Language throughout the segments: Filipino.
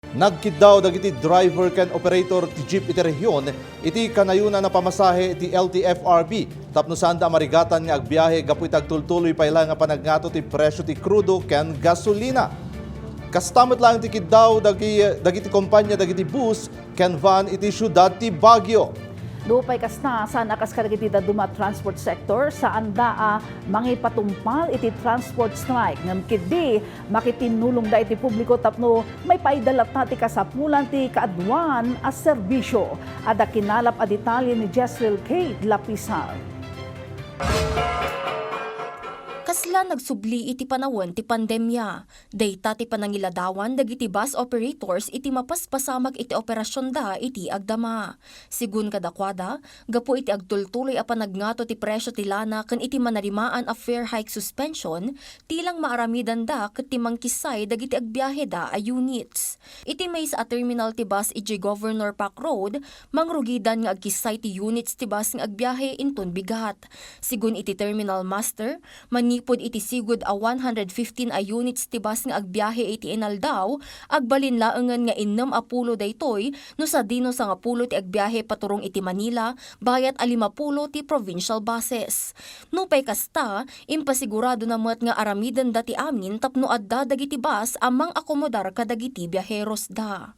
Nagkid daw dagiti driver ken operator ti jeep iti rehiyon iti kanayuna na pamasahe ti LTFRB tapno sanda marigatan nga agbiyahe gapu iti agtultuloy payla nga panagnato ti presyo ti krudo ken gasolina. Kastamot lang ti kiddaw dagiti kompanya dagiti bus ken van iti syudad ti Baguio. Lupay kasna sa nakas kadagiti daduma transport sector sa anda mangipatumpal iti transport strike ngem kidi makitinulong da iti publiko tapno may paidalat na ti kasapulan ti kaadwan as serbisyo. Ada kinalap a detalye ni Jezreel Kate Lapisal. Kasla nagsubli iti panawon ti pandemya. Dayta ti panangiladawan dagiti bus operators iti mapaspasamag iti operasyon da iti agdama. Sigun kadakwada, gapu iti agtultuloy a panagnato ti presyo ti lana ken iti manarimaan a fare hike suspension, tilang maaramidan da ket ti mangkisay dagiti agbiyahe da a units. Iti may sa terminal ti bus iti Governor Park Road, mangrugidan nga agkisay ti units ti bus nga agbiyahe inton bigat. Sigun iti terminal master, manipod iti sigud a 115 a units ti bus nga agbiyahe iti Inaldaw, agbalin laengen nga 60 daytoy no sa dino sa 10 ti agbiyahe paturong iti Manila, bayat a 50 ti provincial buses. Nupay kasta, impasigurado na met nga aramidan dati amin tapno adda dagiti bus amang akomodar kadagiti biyaheros da.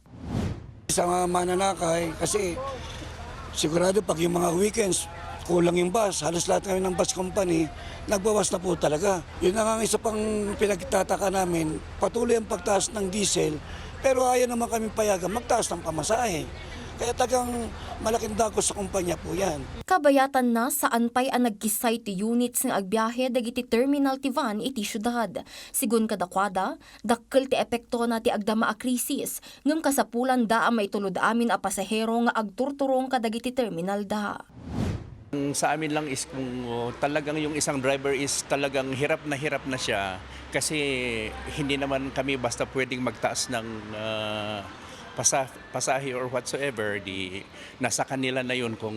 Sa mga mananakay, kasi sigurado pag yung mga weekends, kulang yung bus. Halos lahat kami ng bus company, nagbawas na po talaga. Yun ang isa pang pinagtataka namin, patuloy ang pagtaas ng diesel, pero ayaw naman kami payagan magtaas ng pamasahe. Kaya tagang malaking dagos sa kumpanya po yan. Kabayatan na saan pay ang nagkisay ti units nga agbiyahe dagiti terminal ti van iti syudad. Sigun kadakwada, dakkel ti epekto na ti agdama a krisis, ngem kasapulan da ang maitulod amin a pasahero nga agturturong kadagiti terminal da. Sa amin lang is kung talagang yung isang driver is talagang hirap na siya kasi hindi naman kami basta pwedeng magtaas ng pasahe or whatsoever, nasa kanila na yun kung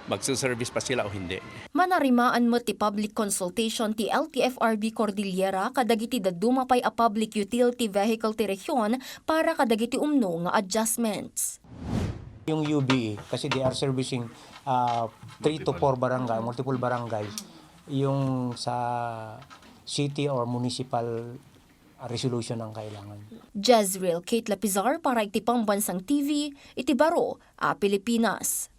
magsuservice pa sila o hindi. Manarimaan mo ti public consultation ti LTFRB Cordillera kadagiti daduma pay a public utility vehicle ti rehiyon para kadagiti umno nga adjustments. Yung UBE, kasi they are servicing 3 to 4 barangay, multiple barangays, yung sa city or municipal resolution ang kailangan. Jezreel Kate Lapizar para iti Pambansang TV, iti Baro, Pilipinas.